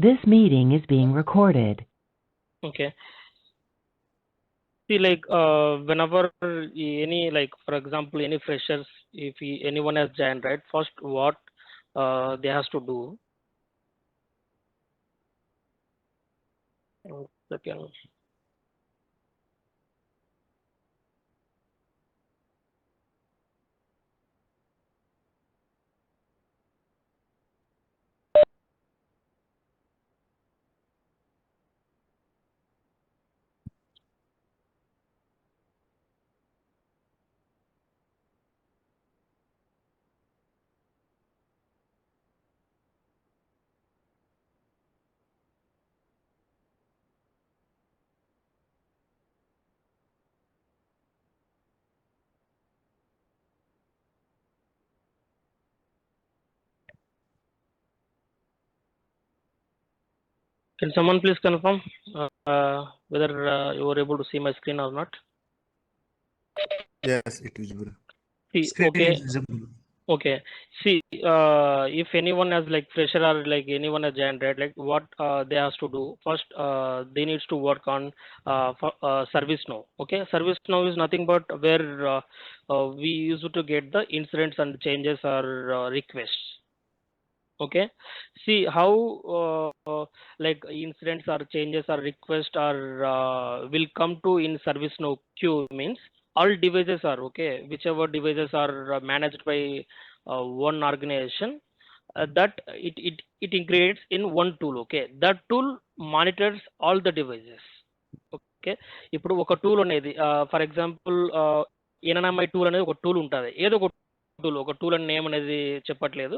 This meeting is being recorded. Okay. See, like whenever any, like for example, any freshers, if anyone has joined, right? First, what they has to do. Second. Can someone please confirm whether you were able to see my screen or not? Yes, it is visible. See, Screen okay. is visible. Okay. See, if anyone has like fresher or like anyone has joined, right? Like what they has to do first, they needs to work on ServiceNow. Okay, ServiceNow is nothing but where we used to get the incidents and changes or requests. Okay, see how like incidents or changes or requests are will come to in ServiceNow queue means all devices are okay, whichever devices are managed by one organization, that it integrates in one tool. Okay, that tool monitors all the devices. Okay, ఇప్పుడు ఒక tool అనేది for example ఎన్ఎన్ఎంఐ tool అనేది ఒక tool ఉంటుంది, ఏదో ఒక tool అని name అనేది చెప్పట్లేదు,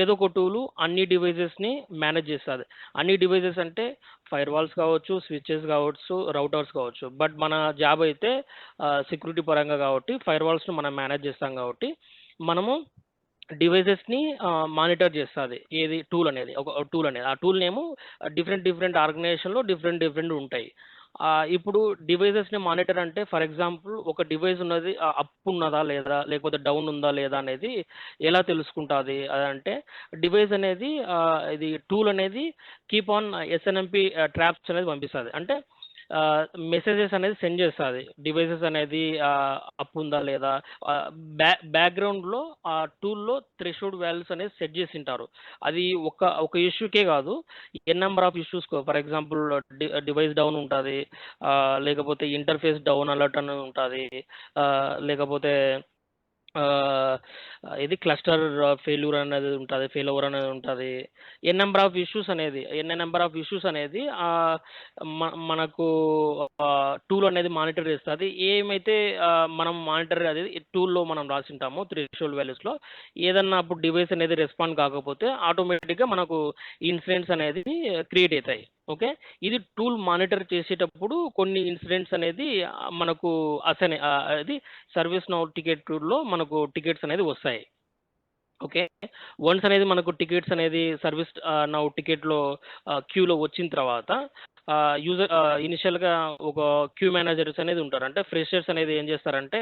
ఏదో ఒక టూల్ అన్ని డివైజెస్ని మేనేజ్ చేస్తుంది. అన్ని డివైజెస్ అంటే ఫైర్ వాల్స్ కావచ్చు, స్విచెస్ కావచ్చు, రౌటర్స్ కావచ్చు. బట్ మన జాబ్ అయితే సెక్యూరిటీ పరంగా కాబట్టి ఫైర్ వాల్స్ను మనం మేనేజ్ చేస్తాం కాబట్టి మనము డివైజెస్ని మానిటర్ చేస్తుంది ఏది టూల్ అనేది, ఒక టూల్ అనేది. ఆ టూల్ నేము డిఫరెంట్ ఆర్గనైజేషన్లో డిఫరెంట్ ఉంటాయి. ఇప్పుడు డివైజెస్ని మానిటర్ అంటే ఫర్ ఎగ్జాంపుల్ ఒక డివైస్ ఉన్నది అప్ ఉన్నదా లేదా లేకపోతే డౌన్ ఉందా లేదా అనేది ఎలా తెలుసుకుంటుంది అంటే డివైస్ అనేది ఇది టూల్ అనేది కీప్ ఆన్ ఎస్ఎన్ఎంపి ట్రాప్స్ అనేది పంపిస్తుంది. అంటే మెసేజెస్ అనేది సెండ్ చేస్తుంది డివైసెస్ అనేది అప్ ఉందా లేదా. బ్యాక్గ్రౌండ్లో ఆ టూల్లో థ్రెషోల్డ్ వాల్యూస్ అనేది సెట్ చేసి ఉంటారు. అది ఒక ఇష్యూకే కాదు, n number of issues. For example device down ఉంటుంది, లేకపోతే ఇంటర్ఫేస్ డౌన్ అలర్ట్ అని ఉంటుంది, లేకపోతే ఇది క్లస్టర్ ఫెయిల్యూర్ అనేది ఉంటుంది, ఫెయిల్యూర్ అనేది ఉంటుంది. ఎన్ నెంబర్ ఆఫ్ ఇష్యూస్ అనేది మనకు టూల్ అనేది మానిటర్ చేస్తుంది. ఏమైతే మనం మానిటర్ అది టూల్లో మనం రాసింటామో థ్రెషోల్డ్ వాల్యూస్లో ఏదన్నా అప్పుడు డివైస్ అనేది రెస్పాండ్ కాకపోతే ఆటోమేటిక్గా మనకు ఇన్సిడెంట్స్ అనేది క్రియేట్ అవుతాయి. ఓకే, ఇది టూల్ మానిటర్ చేసేటప్పుడు కొన్ని ఇన్సిడెంట్స్ అనేది మనకు అది ServiceNow టికెట్ టూల్లో మనకు టికెట్స్ అనేది వస్తాయి. ఓకే, వన్స్ అనేది మనకు టికెట్స్ అనేది ServiceNow టికెట్లో క్యూలో వచ్చిన తర్వాత యూజర్ ఇనిషియల్గా ఒక క్యూ మేనేజర్స్ అనేది ఉంటారు. అంటే ఫ్రెషర్స్ అనేది ఏం చేస్తారంటే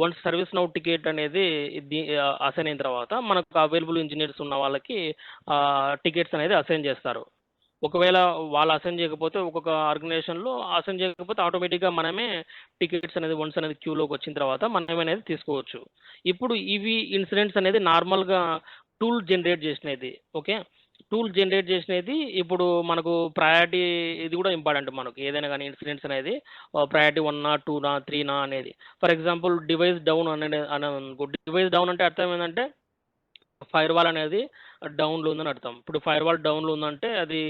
వన్స్ ServiceNow టికెట్ అనేది అసైన్ అయిన తర్వాత మనకు అవైలబుల్ ఇంజనీర్స్ ఉన్న వాళ్ళకి టికెట్స్ అనేది అసైన్ చేస్తారు. ఒకవేళ వాళ్ళు అసైన్ చేయకపోతే ఒక్కొక్క ఆర్గనైజేషన్లో అసైన్ చేయకపోతే ఆటోమేటిక్గా మనమే టికెట్స్ అనేది వన్స్ అనేది క్యూలోకి వచ్చిన తర్వాత మనమే అనేది తీసుకోవచ్చు. ఇప్పుడు ఇవి ఇన్సిడెంట్స్ అనేది నార్మల్గా టూల్ జనరేట్ చేసినది. ఓకే, టూల్ జనరేట్ చేసినది ఇప్పుడు మనకు ప్రయారిటీ ఇది కూడా ఇంపార్టెంట్. మనకు ఏదైనా కానీ ఇన్సిడెంట్స్ అనేది ప్రయారిటీ 1నా 2నా 3నా అనేది. ఫర్ ఎగ్జాంపుల్ డివైస్ డౌన్ అనేది డివైస్ డౌన్ అంటే అర్థం ఏంటంటే ఫైర్ వాల్ అనేది డౌన్లో ఉందని అర్థం. ఇప్పుడు ఫైర్ వాల్ డౌన్లో ఉందంటే అది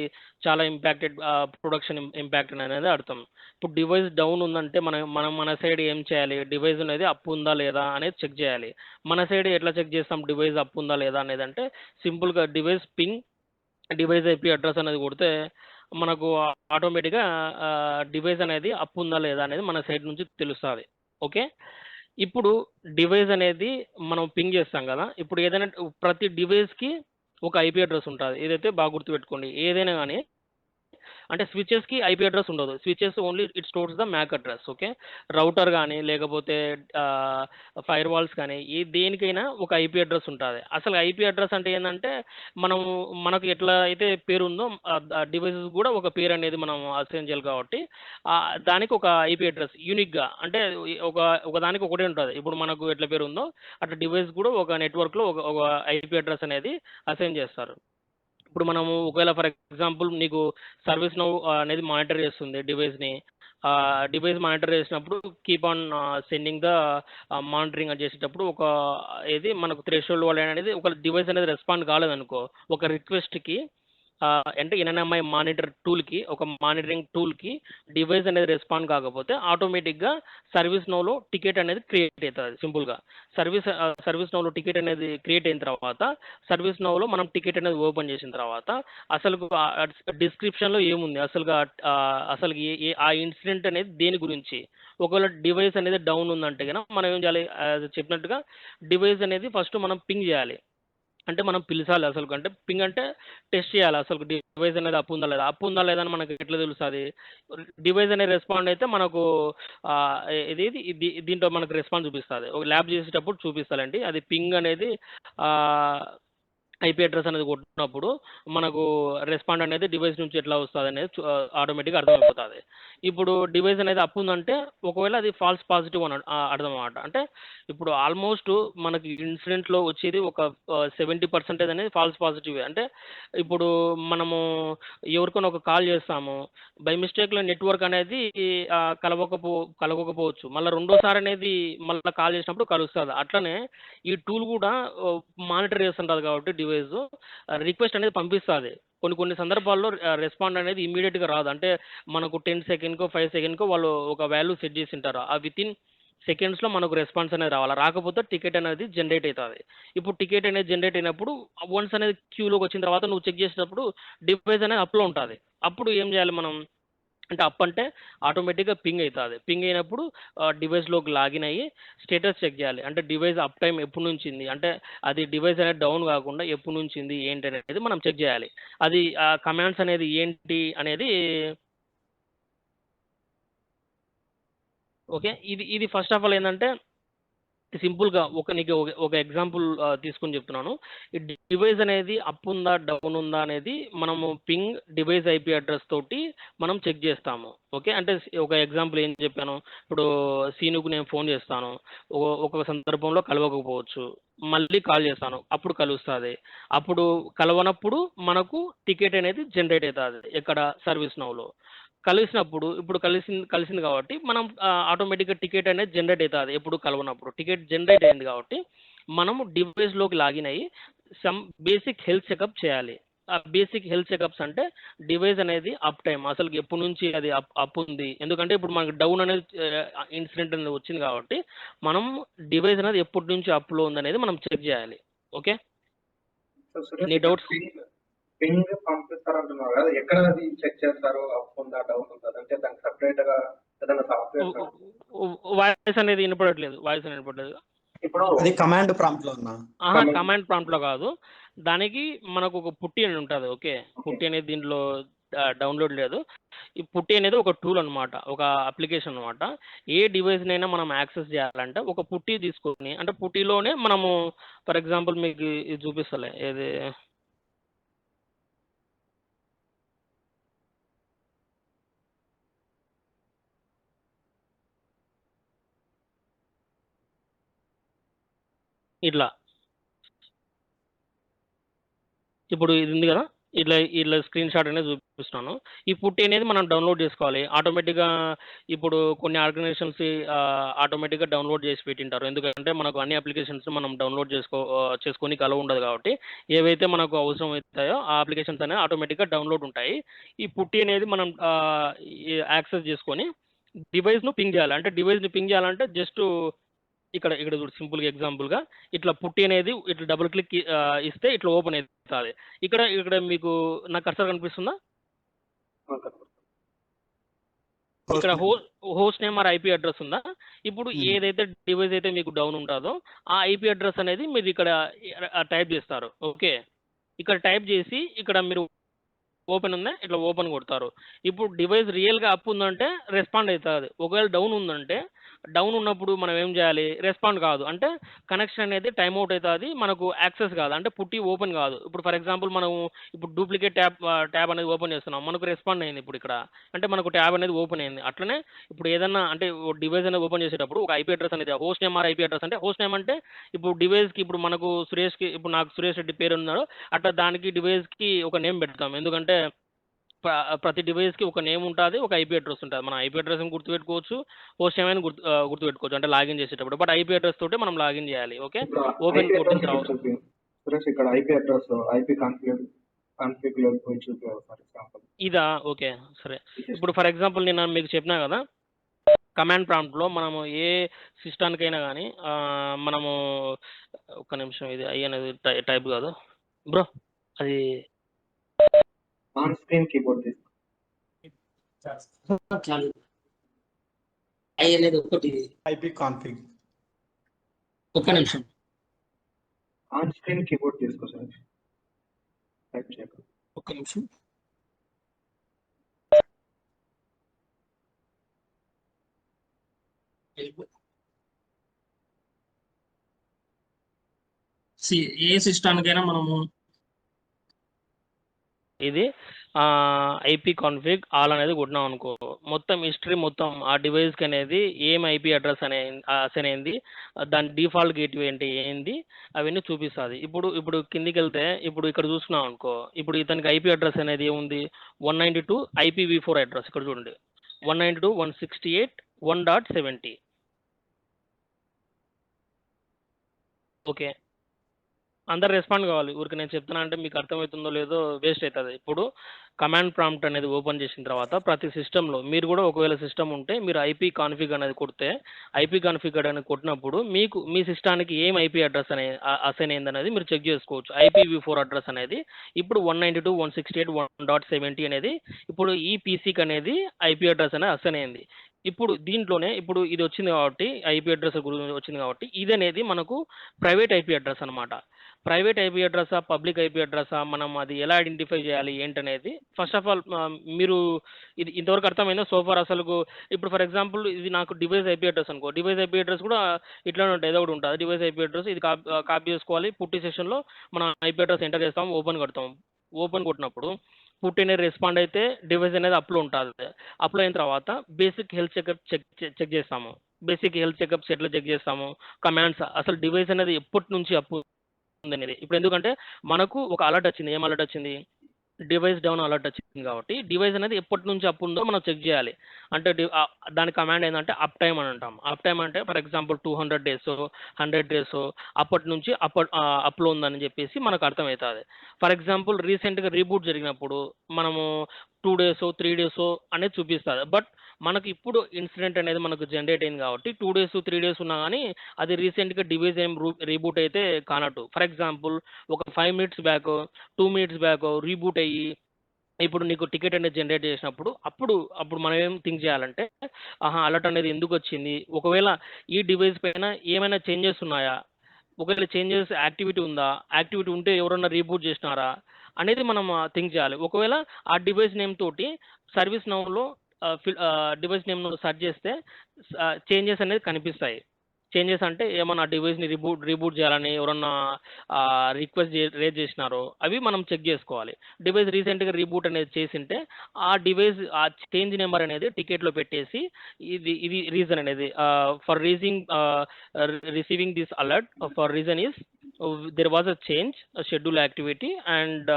చాలా ఇంపాక్టెడ్, ప్రొడక్షన్ ఇంపాక్ట్ అనేది అర్థం. ఇప్పుడు డివైస్ డౌన్ ఉందంటే మన సైడ్ ఏం చేయాలి, డివైస్ అనేది అప్ ఉందా లేదా అనేది చెక్ చేయాలి. మన సైడ్ ఎట్లా చెక్ చేస్తాం డివైస్ అప్ ఉందా లేదా అనేది అంటే సింపుల్గా device ping device IP address అనేది కొడితే మనకు ఆటోమేటిక్గా డివైస్ అనేది అప్ ఉందా లేదా అనేది మన సైడ్ నుంచి తెలుస్తుంది. ఓకే, ఇప్పుడు డివైస్ అనేది మనం పింగ్ చేస్తాం కదా, ఇప్పుడు ఏదైనా ప్రతి డివైస్కి ఒక ఐపీ అడ్రస్ ఉంటుంది. ఏదైతే బాగా గుర్తుపెట్టుకోండి, ఏదైనా కానీ అంటే స్విచెస్‌కి ఐపీ అడ్రెస్ ఉండదు. Switches only it stores the MAC address. Okay. Router గాని లేకపోతే ఫైర్ వాల్స్ కానీ దేనికైనా ఒక ఐపీ అడ్రెస్ ఉంటది. అసలు ఐపీ అడ్రెస్ అంటే ఏందంటే మనము మనకు ఎట్లా అయితే పేరుందో డివైసెస్ కూడా ఒక పేరు అనేది మనం అసైన్ చేయాలి కాబట్టి దానికి ఒక ఐపీ అడ్రెస్ యూనిక్‌గా అంటే ఒక ఒకదానికి ఒకటే ఉంటది. ఇప్పుడు మనకు ఎట్లా పేరుందో అట్లా డివైస్ కూడా ఒక నెట్వర్క్‌లో ఒక ఐపీ అడ్రెస్ అనేది అసైన్ చేస్తారు. ఇప్పుడు మనము ఒకవేళ ఫర్ ఎగ్జాంపుల్ నీకు సర్వీస్ నౌ అనేది మానిటర్ చేస్తుంది డివైస్‌ని. డివైస్ మానిటర్ చేసినప్పుడు keep on sending the monitoring అని చేసేటప్పుడు ఏది మనకు థ్రెషోల్డ్ వాల్యూ అనేది ఒక డివైస్ అనేది రెస్పాండ్ కాలేదనుకో, ఒక రిక్వెస్ట్‌కి అంటే ఎన్ఎన్ఎంఐ మానిటర్ టూల్‌కి ఒక మానిటరింగ్ టూల్‌కి డివైస్ అనేది రెస్పాండ్ కాకపోతే ఆటోమేటిక్‌గా సర్వీస్ నౌలో టికెట్ అనేది క్రియేట్ అయితది సింపుల్‌గా. సర్వీస్ నౌలో టికెట్ అనేది క్రియేట్ అయిన తర్వాత సర్వీస్ నౌలో మనం టికెట్ అనేది ఓపెన్ చేసిన తర్వాత అసలుకు డిస్క్రిప్షన్‌లో ఏముంది? అసలుకి ఏ ఏ ఆ ఇన్సిడెంట్ అనేది దేని గురించి? ఒకవేళ డివైస్ అనేది డౌన్ ఉందంటే గనక మనం ఏం చేయాలి? చెప్పినట్టుగా డివైస్ అనేది ఫస్ట్ మనం పింగ్ చేయాలి. అంటే మనం పిలిచాలి అసలుకు. అంటే పింగ్ అంటే టెస్ట్ చేయాలి అసలుకు డివైస్ అనేది అప్ ఉందా లేదా? అప్ ఉందా లేదా అని మనకు ఎట్లా తెలుస్తది? డివైస్ అనేది రెస్పాండ్ అయితే మనకు దీంట్లో మనకు రెస్పాన్స్ చూపిస్తది. ఒక ల్యాబ్ చేసేటప్పుడు చూపిస్తాలండి. అది పింగ్ అనేది ఆహ్, ఐపీ అడ్రెస్ అనేది కొట్టినప్పుడు మనకు రెస్పాండ్ అనేది డివైస్ నుంచి ఎట్లా వస్తదనేది ఆటోమేటిక్‌గా అర్థమైపోతది. ఇప్పుడు డివైస్ అనేది అప్ ఉందంటే ఒకవేళ అది ఫాల్స్ పాజిటివ్ అని అర్థం అన్నమాట. అంటే ఇప్పుడు ఆల్మోస్ట్ మనకి ఇన్సిడెంట్‌లో వచ్చేది ఒక 70% అనేది ఫాల్స్ పాజిటివే. అంటే ఇప్పుడు మనము ఎవరికైనా ఒక కాల్ చేస్తాము. బై మిస్టేక్‌లో నెట్వర్క్ అనేది కలవకపోవచ్చు. మళ్ళా రెండోసారి అనేది మళ్ళా కాల్ చేసినప్పుడు కలుస్తది. అట్లనే ఈ టూల్ కూడా మానిటర్ చేస్తుంటది కాబట్టి డివైసు రిక్వెస్ట్ అనేది పంపిస్తది. కొన్ని కొన్ని సందర్భాల్లో రెస్పాండ్ అనేది ఇమ్మీడియేట్‌గా రాదు. అంటే మనకు 10 సెకండ్‌కో, 5 సెకండ్‌కో వాళ్ళు ఒక వాల్యూ సెట్ చేసుంటారు. వితిన్ సెకండ్స్‌లో మనకు రెస్పాన్స్ అనేది రావాలి. రాకపోతే టికెట్ అనేది జనరేట్ అయితది. ఇప్పుడు టికెట్ అనేది జనరేట్ అయినప్పుడు వన్స్ అనేది క్యూలోకి వచ్చిన తర్వాత నువ్వు చెక్ చేసేటప్పుడు డివైస్ అనేది అప్‌లో ఉంటది. అప్పుడు ఏం చేయాలి మనం? అంటే అప్ అంటే ఆటోమేటిక్‌గా పింగ్ అయితది. పింగ్ అయినప్పుడు డివైస్‌లోకి లాగిన్ అయ్యి స్టేటస్ చెక్ చేయాలి. అంటే డివైస్ అప్ టైమ్ ఎప్పటినుంచింది? అంటే అది డివైస్ అనేది డౌన్ కాకుండా ఎప్పటినుంచింది ఏంటి అనేది మనం చెక్ చేయాలి. అది కమాండ్స్ అనేది ఏంటి అనేది ఓకే. ఇది ఇది ఫస్ట్ ఆఫ్ ఆల్ ఏందంటే సింపుల్‌గా నీకు ఒక ఎగ్జాంపుల్ తీసుకొని చెప్తున్నాను. ఈ డివైస్ అనేది అప్ ఉందా? డౌన్ ఉందా? అనేది మనము పింగ్ డివైస్ ఐపీ అడ్రెస్ తోటి మనం చెక్ జేస్తాము. ఓకే. అంటే ఒక ఎగ్జాంపుల్ ఏం చెప్పాను. ఇప్పుడు సీనుకు నేను ఫోన్ చేస్తాను. ఒక సందర్భంలో కలవకపోవచ్చు. మళ్ళీ కాల్ చేస్తాను. అప్పుడు కలుస్తది. అప్పుడు కలవనప్పుడు మనకు టికెట్ అనేది జనరేట్ అయితది. ఎక్కడ? సర్వీస్ నౌలో. కలిసినప్పుడు ఇప్పుడు కలిసింది కాబట్టి మనం ఆటోమేటిక్‌గా టికెట్ అనేది జనరేట్ అయితది. ఎప్పుడు కలవనప్పుడు. టికెట్ జనరేట్ అయింది కాబట్టి మనము డివైస్‌లోకి లాగిన్ అయ్యి సమ్ బేసిక్ హెల్త్ చెకప్ చేయాలి. ఆ బేసిక్ హెల్త్ చెకప్స్ అంటే డివైస్ అనేది అప్ టైమ్ అసలుకి ఎప్పటినుంచి అది అప్ ఉంది. ఎందుకంటే ఇప్పుడు మనకు డౌన్ అనేది ఇన్సిడెంట్ అనేది వచ్చింది కాబట్టి మనం డివైస్ అనేది ఎప్పటినుంచి అప్‌లో ఉందనేది మనం చెక్ చేయాలి. ఓకే. సో సురేష్ నీ ఇక్కడ డౌట్స్ పింగ్ పంపిస్తారంటున్నారు కదా! ఎక్కడ అది చెక్ చేస్తారు? అప్ ఉందా? డౌన్ ఉందా? అంటే దానికి సెపరేట్‌గా ఏదైనా సాఫ్ట్‌వేర్స్ వాయిస్ అనేది వినపడట్లేదు. వాయిస్ అనేది వినపడలేదు. ఇప్పుడు అది కమాండ్ ప్రాంప్ట్‌లో అన్నా. కమాండ్ ప్రాంప్ట్‌లో కాదు. దానికి మనకు ఒక పుట్టి అని ఉంటది. ఓకే. పుట్టి అనేది దీంట్లో డౌన్‌లోడ్ లేదు. ఈ పుట్టి అనేది ఒక టూల్ అన్నమాట. ఒక అప్లికేషన్ అన్నమాట. ఏ డివైస్‌నైనా మనం యాక్సెస్ చేయాలంటే ఒక పుట్టి తీసుకొని అంటే పుట్టిలోనే మనము ఫర్ ఎగ్జాంపుల్ మీకు ఇది చూపిస్తలే. ఏది ఇట్లా. ఇప్పుడు ఇది ఉంది కదా! ఇట్లా స్క్రీన్ షాట్ అనేది చూపిస్తున్నాను. ఈ పుట్టి అనేది మనం డౌన్‌లోడ్ చేసుకోవాలి. ఆటోమేటిక్‌గా ఇప్పుడు కొన్ని ఆర్గనైజేషన్స్ ఆటోమేటిక్‌గా డౌన్‌లోడ్ చేసి పెట్టింటారు. ఎందుకంటే మనకు అన్ని అప్లికేషన్స్ మనం డౌన్‌లోడ్ చేసుకోనికి అలో ఉండదు కాబట్టి, ఏవైతే మనకు అవసరం అవుతాయో ఆ అప్లికేషన్స్ అనేవి ఆటోమేటిక్‌గా డౌన్‌లోడ్ ఉంటాయి. ఈ పుట్టి అనేది మనం యాక్సెస్ చేసుకొని డివైస్‌ను పింగ్ చేయాలి. అంటే డివైస్‌ని పింగ్ చేయాలంటే జస్ట్ ఇక్కడ చూడు సింపుల్‌గా ఎగ్జాంపుల్‌గా ఇట్లా పుట్టి అనేది ఇట్లా డబుల్ క్లిక్ ఇస్తే ఇట్లా ఓపెన్ అయితది. ఇక్కడ మీకు నా కర్సర్ కనిపిస్తుందా? ఇక్కడ host name or IP address ఉందా? ఇప్పుడు ఏదైతే డివైస్ అయితే మీకు డౌన్ ఉంటదో ఆ ఐపీ అడ్రెస్ అనేది మీరు ఇక్కడ టైప్ చేస్తారు. ఓకే. ఇక్కడ టైప్ చేసి ఇక్కడ మీరు ఓపెన్ ఉందా ఇట్లా ఓపెన్ కొడతారు. ఇప్పుడు డివైస్ రియల్‌గా అప్ ఉందంటే రెస్పాండ్ అయితది. ఒకవేళ డౌన్ ఉందంటే డౌన్ ఉన్నప్పుడు మనం ఏం చేయాలి? రెస్పాండ్ కాదు. అంటే కనెక్షన్ అనేది టైమ్ ఔట్ అయితది. మనకు యాక్సెస్ కాదు. అంటే పుట్టి ఓపెన్ కాదు. ఇప్పుడు ఫర్ ఎగ్జాంపుల్ మనం ఇప్పుడు డూప్లికేట్ ట్యాబ్ అనేది ఓపెన్ చేస్తున్నాం. మనకు రెస్పాండ్ అయింది ఇప్పుడు ఇక్కడ. అంటే మనకు ట్యాబ్ అనేది ఓపెన్ అయింది. అట్లనే ఇప్పుడు ఏదన్నా అంటే డివైస్ అనేది ఓపెన్ చేసేటప్పుడు ఒక ఐపీ అడ్రెస్ అనేది host name or IP address అంటే హోస్ట్ నేమ్ అంటే ఇప్పుడు డివైస్‌కి ఇప్పుడు మనకు సురేష్‌కి ఇప్పుడు నాకు సురేష్ రెడ్డి పేరు ఉన్నాడు. అట్లా దానికి డివైస్‌కి ఒక నేమ్ పెడతాం. ఎందుకంటే ప్ర ప్రతి డివైస్‌కి ఒక నేమ్ ఉంటాది. ఒక ఐపీ అడ్రెస్ ఉంటది. మనం ఐపీ అడ్రెస్‌ని గుర్తుపెట్టుకోవచ్చు. హోస్ట్ నేమ్ అని గుర్తుపెట్టుకోవచ్చు. అంటే లాగిన్ చేసేటప్పుడు. బట్ ఐపీ అడ్రెస్ తోటే మనం లాగిన్ చేయాలి. ఓకే. ఇప్పుడు ఓపెన్ ఐపీ కొట్టిన అడ్రస్ ఇక్కడ తర్వాత చూపియండి. సురేష్ ఇక్కడ ఐపీ అడ్రస్ ఐపీ కాన్ఫిగర్ పోయి చూపియాలి ఫర్ ఎగ్జాంపుల్. ఇదా? ఓకే. సరే. ఇప్పుడు ఫర్ ఎగ్జాంపుల్ నేను మీకు చెప్పినా కదా! కమాండ్ ప్రాంప్ట్‌లో మనము ఏ సిస్టానికైనా గాని మనము ఒక్క నిమిషం ఇది ఐ అనేది టైప్ కాదు. బ్రో అది ఆన్ స్క్రీన్ కీబోర్డ్ తీసుకో. ఐ అనేది ఒకటి ఐపీ కాన్ఫిగ్ ఒక్క నిమిషం. ఆన్ స్క్రీన్ కీబోర్డ్ తీసుకో సురేష్. టైప్ చేయకు. ఒక్క నిమిషం. ఏ సిస్టానికైనా మనము ఇది ఐపీ కాన్ఫిగ్ ఆల్ అనేది కొట్టినాం అనుకో మొత్తం హిస్టరీ మొత్తం ఆ డివైస్కి అనేది ఏం ఐపీ అడ్రస్ అసైన్ అయింది దాని డిఫాల్ట్ గేట్వే ఏంటి ఏంది అవన్నీ చూపిస్తుంది. ఇప్పుడు కిందికి వెళ్తే ఇప్పుడు ఇక్కడ చూసుకున్నాం అనుకో ఇప్పుడు ఇతనికి ఐపీ అడ్రస్ అనేది ఏముంది 192 IPv4 అడ్రస్ ఇక్కడ చూడండి 192.168.1.70. ఓకే. అందరు రెస్పాండ్ కావాలి. ఊరికి నేను చెప్తున్నా అంటే మీకు అర్థమవుతుందో లేదో వేస్ట్ అవుతుంది. ఇప్పుడు కమాండ్ ప్రాంప్ట్ అనేది ఓపెన్ చేసిన తర్వాత ప్రతి సిస్టంలో మీరు కూడా ఒకవేళ సిస్టమ్ ఉంటే మీరు ఐపీ కాన్ఫిగ్ అనేది కొడితే ఐపీ కాన్ఫిగర్ అనేది కొట్టినప్పుడు మీకు మీ సిస్టానికి ఏం ఐపీ అడ్రస్ అసైన్ అయింది అనేది మీరు చెక్ చేసుకోవచ్చు. IPv4 అడ్రస్ అనేది ఇప్పుడు 192.168.1.70 అనేది ఇప్పుడు ఈ పీసీకి అనేది ఐపీ అడ్రస్ అనేది అసైన్ అయింది. ఇప్పుడు దీంట్లోనే ఇప్పుడు ఇది వచ్చింది కాబట్టి ఐపీ అడ్రస్ గురించి వచ్చింది కాబట్టి ఇది అనేది మనకు ప్రైవేట్ ఐపీ అడ్రస్ అనమాట. ప్రైవేట్ ఐపీ అడ్రసా పబ్లిక్ ఐపీ అడ్రసా మనం అది ఎలా ఐడెంటిఫై చేయాలి ఏంటనేది ఫస్ట్ ఆఫ్ ఆల్ మీరు ఇది ఇంతవరకు అర్థమైందా సోఫార్ అసలు ఇప్పుడు ఫర్ ఎగ్జాంపుల్ ఇది నాకు డివైస్ ఐపీ అడ్రస్ అనుకో డివైస్ ఐపీ అడ్రస్ కూడా ఇట్లానే ఉంటుంది ఏదో ఒకటి ఉంటుంది డివైస్ ఐపీ అడ్రస్ ఇది కాపీ చేసుకోవాలి పుట్టి సెషన్లో మనం ఐపీ అడ్రస్ ఎంటర్ చేస్తాం ఓపెన్ కొడతాం ఓపెన్ కొట్టినప్పుడు పుట్టి అనేది రెస్పాండ్ అయితే డివైస్ అనేది అప్లో ఉంటుంది అప్లో అయిన తర్వాత బేసిక్ హెల్త్ చెకప్ చెక్ చేస్తాము బేసిక్ హెల్త్ చెకప్స్ ఎట్లా చెక్ చేస్తాము కమాండ్స్ అసలు డివైస్ అనేది ఎప్పటి నుంచి అప్పు ఉందనేది ఇప్పుడు ఎందుకంటే మనకు ఒక అలర్ట్ వచ్చింది ఏం అలర్ట్ వచ్చింది డివైస్ డౌన్ అలర్ట్ వచ్చింది కాబట్టి డివైస్ అనేది ఎప్పటి నుంచి అప్ ఉందో మనం చెక్ చేయాలి అంటే దాని కమాండ్ ఏంటంటే అప్ టైం అని అంటాం అప్ టైం అంటే ఫర్ ఎగ్జాంపుల్ 200 days 100 days అప్పటి నుంచి అప్లో ఉందని చెప్పేసి మనకు అర్థమవుతుంది. ఫర్ ఎగ్జాంపుల్ రీసెంట్గా రీబూట్ జరిగినప్పుడు మనము 2 days 3 days అనేది చూపిస్తుంది బట్ మనకు ఇప్పుడు ఇన్సిడెంట్ అనేది మనకు జనరేట్ అయింది కాబట్టి 2 days 3 days ఉన్నా కానీ అది రీసెంట్గా డివైస్ ఏం రీబూట్ అయితే కానట్టు ఫర్ ఎగ్జాంపుల్ ఒక 5 minutes back 2 minutes back reboot అయ్యి ఇప్పుడు నీకు టికెట్ అనేది జనరేట్ చేసినప్పుడు అప్పుడు మనం ఏం థింక్ చేయాలంటే అలర్ట్ అనేది ఎందుకు వచ్చింది ఒకవేళ ఈ డివైస్ పైన ఏమైనా చేంజెస్ ఉన్నాయా ఒకవేళ చేంజెస్ యాక్టివిటీ ఉందా యాక్టివిటీ ఉంటే ఎవరన్నా రీబూట్ చేసినారా అనేది మనం థింక్ చేయాలి. ఒకవేళ ఆ డివైస్ నేమ్ తోటి సర్వీస్ నౌలో డివైస్ నేమ్ను సెర్చ్ చేస్తే చేంజెస్ అనేది కనిపిస్తాయి. చేంజెస్ అంటే ఏమన్నా డివైస్ని రీబూట్ చేయాలని ఎవరన్నా రిక్వెస్ట్ రేజ్ చేసినారో అవి మనం చెక్ చేసుకోవాలి. డివైస్ రీసెంట్గా రీబూట్ అనేది చేసింటే ఆ డివైస్ ఆ చేంజ్ నెంబర్ అనేది టికెట్లో పెట్టేసి ఇది రీజన్ అనేది for receiving this alert for reason is there was a change schedule activity and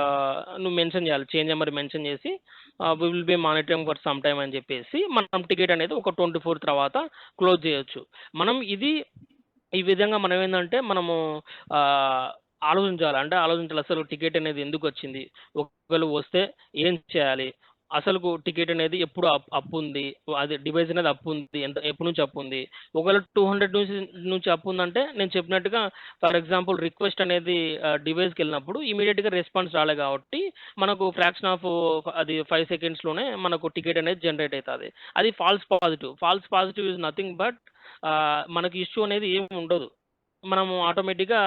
నువ్వు మెన్షన్ చేయాలి చేంజ్ నెంబర్ మెన్షన్ చేసి we will be monitoring for some time అని చెప్పేసి మనం టికెట్ అనేది ఒక 24 తర్వాత క్లోజ్ చేయొచ్చు. మనం ఈ విధంగా మనం ఏంటంటే మనము ఆలోచించాలి అసలు టికెట్ అనేది ఎందుకు వచ్చింది ఒకవేళ వస్తే ఏం చేయాలి అసలు టికెట్ అనేది ఎప్పుడు అప్పు ఉంది అది డివైస్ అనేది అప్పు ఉంది ఎప్పటి నుంచి అప్పు ఉంది ఒకవేళ 200 నుంచి అప్పు ఉందంటే నేను చెప్పినట్టుగా ఫర్ ఎగ్జాంపుల్ రిక్వెస్ట్ అనేది డివైస్కి వెళ్ళినప్పుడు ఇమీడియట్గా రెస్పాన్స్ రాలే కాబట్టి మనకు ఫ్రాక్షన్ ఆఫ్ అది 5 secondsలోనే మనకు టికెట్ అనేది జనరేట్ అవుతుంది. అది falls positive is nothing but మనకి ఇష్యూ అనేది ఏమి ఉండదు మనము ఆటోమేటిక్‌గా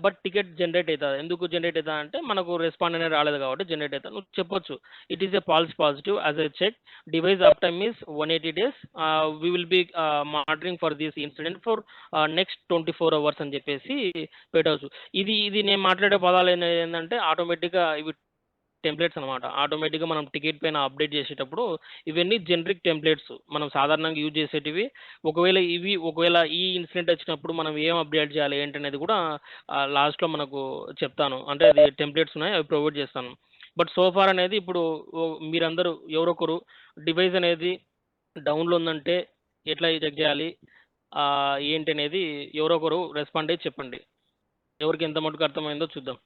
బట్ టికెట్ జనరేట్ అయితది. ఎందుకు జనరేట్ అయితదంటే మనకు రెస్పాండ్ అనేది రాలేదు కాబట్టి జనరేట్ అయితది. నువ్వు చెప్పొచ్చు. It is a false positive as I check device uptime is 180 days. We will be monitoring for this incident for next 24 hours అని చెప్పేసి పెట్టవచ్చు. ఇది నేను మాట్లాడే పదాలు ఏందంటే ఆటోమేటిక్‌గా ఇవి టెంప్లేట్స్ అనమాట. ఆటోమేటిక్‌గా మనం టికెట్ పైన అప్డేట్ చేసేటప్పుడు ఇవన్నీ జనరిక్ టెంప్లేట్స్. మనం సాధారణంగా యూజ్ చేసేటివి. ఒకవేళ ఈ ఇన్సిడెంట్ వచ్చినప్పుడు మనం ఏం అప్డేట్ చేయాలి ఏంటనేది కూడా లాస్ట్‌లో మనకు చెప్తాను. అంటే అది టెంప్లేట్స్ ఉన్నాయి. అవి ప్రొవైడ్ చేస్తాను. బట్ సో ఫార్ అనేది ఇప్పుడు మీరందరూ ఎవరొకరు డివైస్ అనేది డౌన్‌లో ఉందంటే ఎట్లా చెక్ చేయాలి? ఏంటనేది ఎవరో ఒకరు రెస్పాండ్ అయ్యి చెప్పండి. ఎవరికి ఎంత మటుకు అర్థమైందో చూద్దాం.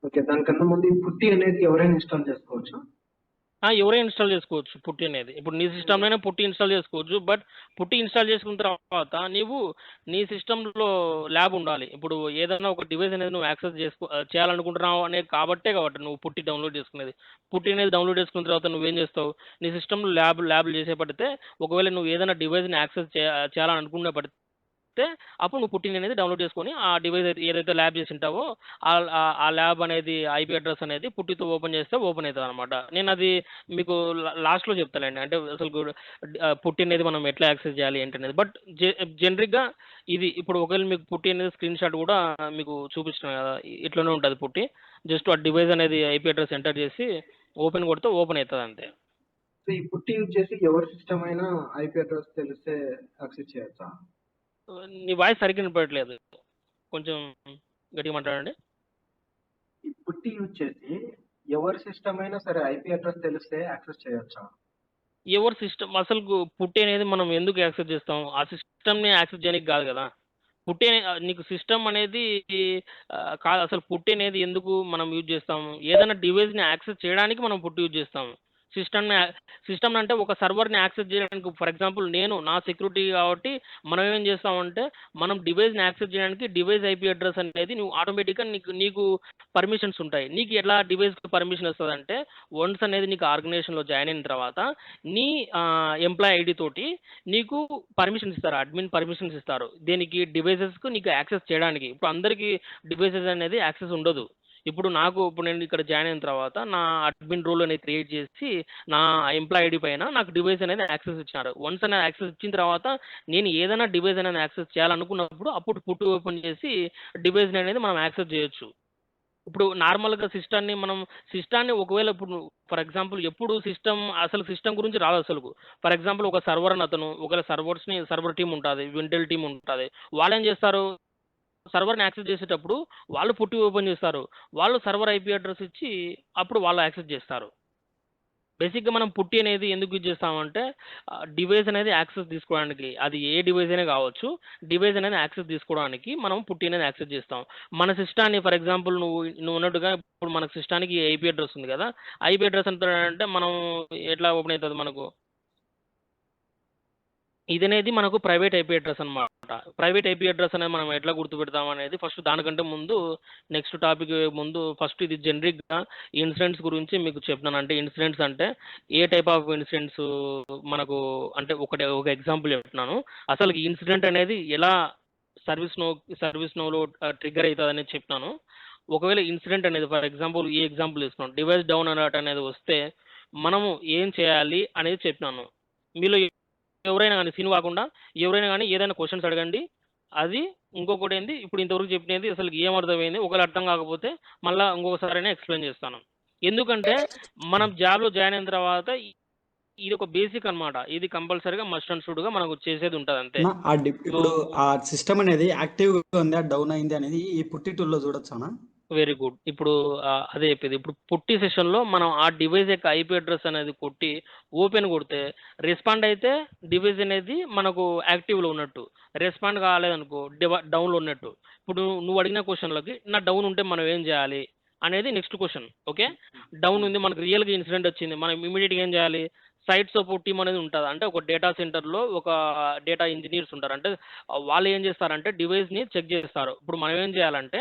ఓకే. దానికన్నా ముందు ఈ పుట్టి అనేది ఎవరైనా ఇన్‌స్టాల్ చేసుకోవచ్చా? ఎవరైనా ఇన్‌స్టాల్ చేసుకోవచ్చు పుట్టి అనేది. ఇప్పుడు నీ సిస్టమ్‌లోనే పుట్టి ఇన్‌స్టాల్ చేసుకోవచ్చు. బట్ పుట్టి ఇన్‌స్టాల్ చేసుకున్న తర్వాత నీవు నీ సిస్టమ్‌లో ల్యాబ్ ఉండాలి. ఇప్పుడు ఏదైనా ఒక డివైస్ అనేది నువ్వు యాక్సెస్ చేయాలనుకుంటున్నావు అనేది కాబట్టి నువ్వు పుట్టి డౌన్‌లోడ్ చేసుకునేది. పుట్టి అనేది డౌన్‌లోడ్ చేసుకున్న తర్వాత నువ్వేం చేస్తావు? నీ సిస్టమ్‌లో ల్యాబ్‌లు చేసేపడితే ఒకవేళ నువ్వు ఏదైనా డివైస్‌ని యాక్సెస్ చేయాలనుకునే పడితే అప్పుడు నువ్వు పుట్టిన అనేది డౌన్లోడ్ చేసుకొని ఆ డివైస్ ఏదైతే ల్యాబ్ చేసి ఉంటావో ఆ ల్యాబ్ అనేది ఐపీ అడ్రస్ అనేది పుట్టితో ఓపెన్ చేస్తే ఓపెన్ అవుతుంది అనమాట. నేను అది మీకు లాస్ట్లో చెప్తానండి. అంటే అసలు పుట్టి అనేది మనం ఎట్లా యాక్సెస్ చేయాలి ఏంటనేది. బట్ జనరిక్గా ఇది ఇప్పుడు ఒకవేళ మీకు పుట్టి అనేది స్క్రీన్ షాట్ కూడా మీకు చూపిస్తున్నాను కదా, ఇట్లనే ఉంటుంది పుట్టి. జస్ట్ ఆ డివైస్ అనేది ఐపీ అడ్రస్ ఎంటర్ చేసి ఓపెన్ కొడితే ఓపెన్ అవుతుంది అంతే. సో, ఈ పుట్టి యూజ్ చేసి ఎవరి సిస్టమ్ అయినా ఐపీ అడ్రస్ తెలిస్తే యాక్సెస్ చేయొచ్చా? నీ వాయిస్ సరిగ్గా వినపడట్లేదు. కొంచెం గట్టిగా మాట్లాడండి. ఈ పుట్టి యూజ్ చేసి ఎవరి సిస్టమ్ అయినా సరే ఐపీ అడ్రస్ తెలిస్తే యాక్సెస్ చేయొచ్చా? ఎవరి సిస్టమ్ అసలుకు పుట్టి అనేది మనం ఎందుకు యాక్సెస్ చేస్తాం? ఆ సిస్టమ్‌ని యాక్సెస్ చేయనీకి కాదు గదా! నీకు సిస్టమ్ అనేది కాదు, అసలు పుట్టి అనేది ఎందుకు మనం యూజ్ చేస్తాము? ఏదైనా డివైస్‌ని యాక్సెస్ చేయడానికి మనం పుట్టి యూజ్ చేస్తాము. సిస్టమ్‌ని సిస్టమ్ అంటే ఒక సర్వర్‌ని యాక్సెస్ చేయడానికి ఫర్ ఎగ్జాంపుల్ నేను నా సెక్యూరిటీ కాబట్టి మనం ఏం చేస్తామంటే మనం డివైస్‌ని యాక్సెస్ చేయడానికి డివైస్ ఐపీ అడ్రస్ అనేది నువ్వు ఆటోమేటిక్‌గా నీకు పర్మిషన్స్ ఉంటాయి. నీకు ఎట్లా డివైస్‌కి పర్మిషన్ వస్తదంటే వన్స్ అనేది నీకు ఆర్గనైజేషన్‌లో జాయిన్ అయిన తర్వాత నీ ఎంప్లాయీ ఐడీ తోటి నీకు పర్మిషన్స్ ఇస్తారు. అడ్మిన్ పర్మిషన్స్ ఇస్తారు. దేనికి? డివైసెస్‌కు నీకు యాక్సెస్ చేయడానికి. ఇప్పుడు అందరికీ డివైసెస్ అనేది యాక్సెస్ ఉండదు. ఇప్పుడు నేను ఇక్కడ జాయిన్ అయిన తర్వాత నా అడ్మిన్ రోల్ అనేది క్రియేట్ చేసి నా ఎంప్లాయీ ఐడీ పైన నాకు డివైస్ అనేది యాక్సెస్ ఇచ్చినారు. వన్స్ అనేది యాక్సెస్ ఇచ్చిన తర్వాత నేను ఏదైనా డివైస్ అనేది యాక్సెస్ చేయాలనుకున్నప్పుడు అప్పుడు పుట్టి ఓపెన్ చేసి డివైస్‌ని అనేది మనం యాక్సెస్ చేయొచ్చు. ఇప్పుడు నార్మల్‌గా సిస్టాన్ని ఒకవేళ ఇప్పుడు ఫర్ ఎగ్జాంపుల్ ఎప్పుడు సిస్టమ్ గురించి రాదు అసలుకు. ఫర్ ఎగ్జాంపుల్ ఒక సర్వర్ అని ఒకవేళ సర్వర్ టీమ్ ఉంటది. విండోల్ టీమ్ ఉంటది. వాళ్ళేం చేస్తారు? సర్వర్‌ని యాక్సెస్ చేసేటప్పుడు వాళ్ళు పుట్టి ఓపెన్ చేస్తారు. వాళ్ళు సర్వర్ ఐపీ అడ్రెస్ ఇచ్చి అప్పుడు వాళ్ళు యాక్సెస్ చేస్తారు. బేసిక్‌గా మనం పుట్టి అనేది ఎందుకు యూజ్ చేస్తామంటే డివైస్ అనేది యాక్సెస్ తీసుకోవడానికి. అది ఏ డివైస్ అయినా కావచ్చు. డివైస్ అనేది యాక్సెస్ తీసుకోవడానికి మనం పుట్టి అనేది యాక్సెస్ చేస్తాం. మన సిస్టాన్ని ఫర్ ఎగ్జాంపుల్ నువ్వు ఉన్నట్టుగా ఇప్పుడు మన సిస్టానికి ఐపీ అడ్రెస్ ఉంది కదా! ఐపీ అడ్రెస్ ఎంత అంటే మనం ఎట్లా ఓపెన్ అయితది మనకు? ఇదనేది మనకు ప్రైవేట్ ఐపీ అడ్రెస్ అనమాట. ప్రైవేట్ ఐపీ అడ్రెస్ అనేది మనం ఎట్లా గుర్తుపెడతాం అనేది ఫస్ట్ దానికంటే ముందు నెక్స్ట్ టాపిక్ ముందు ఫస్ట్ ఇది జనరిక్‌గా ఇన్సిడెంట్స్ గురించి మీకు చెప్తున్నాను. అంటే ఇన్సిడెంట్స్ అంటే ఏ టైప్ ఆఫ్ ఇన్సిడెంట్స్ మనకు అంటే ఒక ఎగ్జాంపుల్ చెప్తున్నాను. అసలు ఈ ఇన్సిడెంట్ అనేది ఎలా సర్వీస్ నోలో ట్రిగ్గర్ అయితదనేది చెప్తాను. ఒకవేళ ఇన్సిడెంట్ అనేది ఫర్ ఎగ్జాంపుల్ ఈ ఎగ్జాంపుల్ తీసుకున్నాం. డివైస్ డౌన్ అలర్ట్ అనేది వస్తే మనము ఏం చేయాలి అనేది చెప్పినాను. మీలో ఎవరైనా గాని సీను కాకుండా ఎవరైనా గాని ఏదైనా క్వెషన్స్ అడగండి. అది ఇంకొకటేంది ఇప్పుడు ఇంతవరకు చెప్పినది అసలుకి ఏం అర్థమైంది? ఒకవేళ అర్థం కాకపోతే మళ్ళా ఇంకొకసారైనా ఎక్స్‌ప్లెయిన్ చేస్తాను. ఎందుకంటే మనం జాబ్‌లో జాయిన్ అయిన తర్వాత ఇదొక బేసిక్ అన్నమాట. ఇది కంపల్సరీగా మస్ట్ అండ్ షుడ్‌గా మనకు చేసేది ఉంటది అంతే. అన్న ఇప్పుడు ఆ సిస్టమ్ అనేది యాక్టివ్‌గా ఉందా? డౌన్ అయిందా? అనేది ఈ పుట్టి టూల్‌లో చూడొచ్చానా? Very good. ఇప్పుడు అదే చెప్పేది. ఇప్పుడు పుట్టి సెషన్‌లో మనం ఆ డివైస్ యొక్క ఐపీ అడ్రెస్ అనేది కొట్టి ఓపెన్ కొడితే రెస్పాండ్ అయితే డివైస్ అనేది మనకు యాక్టివ్‌లో ఉన్నట్టు. రెస్పాండ్ కాలేదనుకో డౌన్‌లో ఉన్నట్టు. ఇప్పుడు నువ్వు అడిగిన క్వెషన్‌లకి నా డౌన్ ఉంటే మనం ఏం చేయాలి? అనేది నెక్స్ట్ క్వెషన్. ఓకే. డౌన్ ఉంది మనకు రియల్‌గా ఇన్సిడెంట్ వచ్చింది. మనం ఇమ్మీడియేట్‌గా ఏం చేయాలి? సైట్ సపోర్ట్ టీమ్ అనేది ఉంటది. అంటే ఒక డేటా సెంటర్‌లో ఒక డేటా ఇంజినీర్స్ ఉంటారు. అంటే వాళ్ళు ఏం చేస్తారంటే డివైస్‌ని చెక్ చేస్తారు. ఇప్పుడు మనం ఏం చేయాలంటే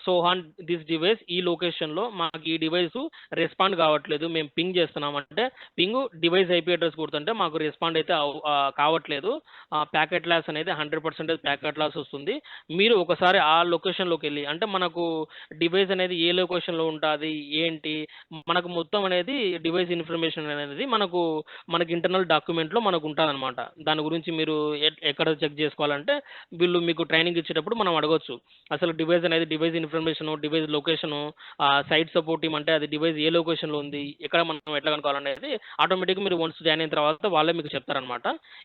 సో ఆన్ దిస్ డివైస్ ఈ లొకేషన్లో మాకు ఈ డివైస్ రెస్పాండ్ కావట్లేదు, మేము పింగ్ చేస్తున్నాం అంటే పింగ్ డివైస్ ఐపీ అడ్రస్ కొడుతుంటే మాకు రెస్పాండ్ అయితే కావట్లేదు, ప్యాకెట్ లాస్ అనేది 100% ప్యాకెట్ లాస్ వస్తుంది. మీరు ఒకసారి ఆ లొకేషన్లోకి వెళ్ళి, అంటే మనకు డివైస్ అనేది ఏ లొకేషన్లో ఉంటుంది ఏంటి మనకు మొత్తం అనేది డివైస్ ఇన్ఫర్మేషన్ అనేది మనకి ఇంటర్నల్ డాక్యుమెంట్లో మనకు ఉంటుంది అనమాట. దాని గురించి మీరు ఎక్కడ చెక్ చేసుకోవాలంటే వీళ్ళు మీకు ట్రైనింగ్ ఇచ్చేటప్పుడు మనం అడగొచ్చు, అసలు డివైస్ అనేది device information, device location, site support team అంటే అది డివైస్ ఏ లొకేషన్లో ఉంది, ఎక్కడ మనం ఎట్లా కనుక్కోవాలనేది ఆటోమేటిక్గా మీరు వన్స్ జాయిన్ అయిన తర్వాత వాళ్ళే మీకు చెప్తారనమాట.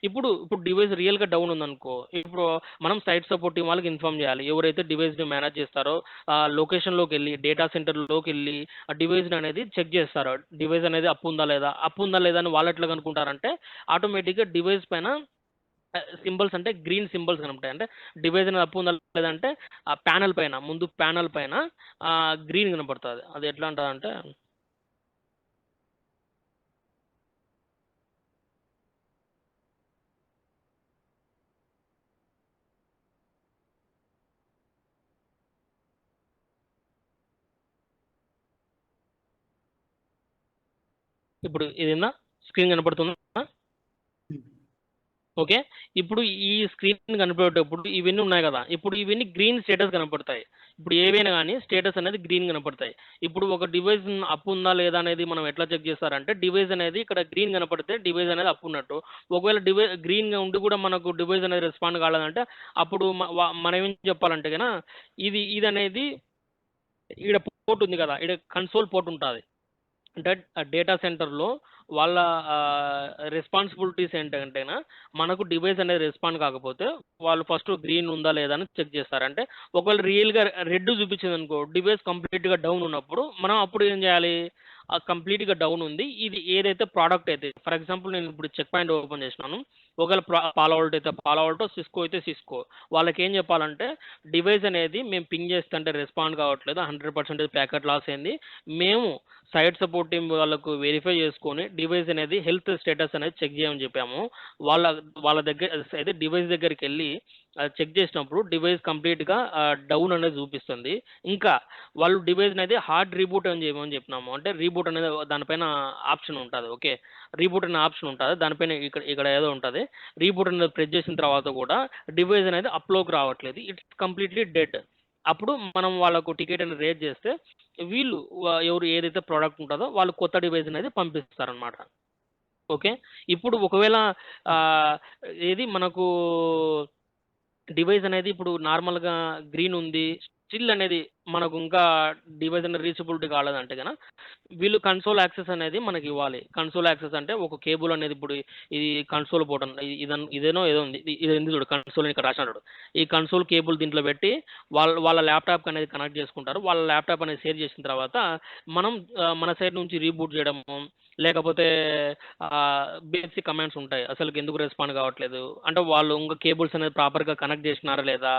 ఇప్పుడు డివైస్ రియల్గా డౌన్ ఉందనుకో, ఇప్పుడు మనం సైట్ సపోర్ట్ టీం వాళ్ళకి ఇన్ఫార్మ్ చేయాలి. ఎవరైతే డివైస్ని మేనేజ్ చేస్తారో లొకేషన్లోకి వెళ్ళి డేటా సెంటర్లోకి వెళ్ళి ఆ డివైస్ని అనేది చెక్ చేస్తారు. డివైస్ అనేది అప్పు ఉందా లేదా అని వాళ్ళు ఎట్లా కనుక్కుంటారంటే ఆటోమేటిక్గా డివైస్ పైన సింబల్స్ అంటే గ్రీన్ సింబల్స్ కనపడతాయి. అంటే డివైస్ అనేది అప్పు ఉందా లేదంటే ఆ ప్యానల్ పైన ముందు ప్యానల్ పైన గ్రీన్ కనపడుతుంది. అది ఎట్లా ఉంటుందంటే ఇప్పుడు ఇదిందా స్క్రీన్ కనపడుతుందా? ఓకే. ఇప్పుడు ఈ స్క్రీన్ కనపడేటప్పుడు ఇవన్నీ ఉన్నాయి కదా, ఇప్పుడు ఇవన్నీ గ్రీన్ స్టేటస్ కనపడతాయి. ఇప్పుడు ఏవైనా కానీ స్టేటస్ అనేది గ్రీన్ కనపడతాయి. ఇప్పుడు ఒక డివైస్ అప్పు ఉందా లేదా అనేది మనం ఎట్లా చెక్ చేస్తారంటే డివైస్ అనేది ఇక్కడ గ్రీన్ కనపడితే డివైస్ అనేది అప్పు ఉన్నట్టు. ఒకవేళ గ్రీన్గా ఉండి కూడా మనకు డివైస్ అనేది రెస్పాండ్ కాలేదంటే అప్పుడు మనం ఏం చెప్పాలంటే కన్నా ఇది అనేది ఈడ పోర్ట్ ఉంది కదా, ఈడ కన్సోల్ పోర్ట్ ఉంటుంది. అంటే డేటా సెంటర్లో వాళ్ళ రెస్పాన్సిబిలిటీస్ ఏంటంటేనా మనకు డివైస్ అనేది రెస్పాండ్ కాకపోతే వాళ్ళు ఫస్ట్ గ్రీన్ ఉందా లేదా అని చెక్ చేస్తారు. అంటే ఒకవేళ రియల్గా రెడ్ చూపించింది అనుకో, డివైస్ కంప్లీట్గా డౌన్ ఉన్నప్పుడు మనం అప్పుడు ఏం చేయాలి, కంప్లీట్గా డౌన్ ఉంది, ఇది ఏదైతే ప్రోడక్ట్ అయితే ఫర్ ఎగ్జాంపుల్ నేను ఇప్పుడు చెక్ పాయింట్ ఓపెన్ చేసినాను, ఒకవేళ పాలవాల్ట్ అయితే పాలవాల్టో, సిస్కో అయితే సిస్కో, వాళ్ళకి ఏం చెప్పాలంటే డివైస్ అనేది మేము పింగ్ చేస్తుంటే రెస్పాండ్ కావట్లేదు, 100% ప్యాకెట్ లాస్ అయింది, మేము సైట్ సపోర్ట్ టీం వాళ్ళకు వెరిఫై చేసుకొని డివైస్ అనేది హెల్త్ స్టేటస్ అనేది చెక్ చేయమని చెప్పాము. వాళ్ళ దగ్గర అయితే డివైస్ దగ్గరికి వెళ్ళి చెక్ చేసినప్పుడు డివైస్ కంప్లీట్గా డౌన్ అనేది చూపిస్తుంది. ఇంకా వాళ్ళు డివైస్ అనేది హార్డ్ రీబూట్ అని చేయమని చెప్పినాము. అంటే రీబూట్ అనేది దానిపైన ఆప్షన్ ఉంటుంది. ఓకే, రీబూట్ అనే ఆప్షన్ ఉంటుంది, దానిపైన ఇక్కడ ఏదో ఉంటుంది. రీబూట్ అనేది ప్రెస్ చేసిన తర్వాత కూడా డివైస్ అనేది అప్లోకి రావట్లేదు, ఇట్స్ కంప్లీట్లీ డెడ్. అప్పుడు మనం వాళ్ళకు టికెట్ అనేది రేజ్ చేస్తే వీళ్ళు ఎవరు ఏదైతే ప్రోడక్ట్ ఉంటుందో వాళ్ళు కొత్త డివైస్ అనేది పంపిస్తారనమాట. ఓకే, ఇప్పుడు ఒకవేళ ఏది మనకు డివైస్ అనేది ఇప్పుడు నార్మల్గా గ్రీన్ ఉంది, స్టిల్ అనేది మనకు ఇంకా డివైస్ అనేది రీచబిలిటీ కాలేదంటే కనుక వీళ్ళు కన్సోల్ యాక్సెస్ అనేది మనకి ఇవ్వాలి. కన్సోల్ యాక్సెస్ అంటే ఒక కేబుల్ అనేది ఇప్పుడు ఇది కన్సోల్ పోర్ట్ ఇదేనో ఏదో ఉంది, ఇది ఉంది చూడు కన్సోల్ ఇక్కడ రాసినాడు, ఈ కన్సోల్ కేబుల్ దీంట్లో పెట్టి వాళ్ళ ల్యాప్టాప్ అనేది కనెక్ట్ చేసుకుంటారు. వాళ్ళ ల్యాప్టాప్ అనేది షేర్ చేసిన తర్వాత మనం మన సైడ్ నుంచి రీబూట్ చేయడము, లేకపోతే బేసిక్ కమాండ్స్ ఉంటాయి, అసలు ఎందుకు రెస్పాండ్ కావట్లేదు అంటే వాళ్ళు ఇంకా కేబుల్స్ అనేది ప్రాపర్గా కనెక్ట్ చేసినారా లేదా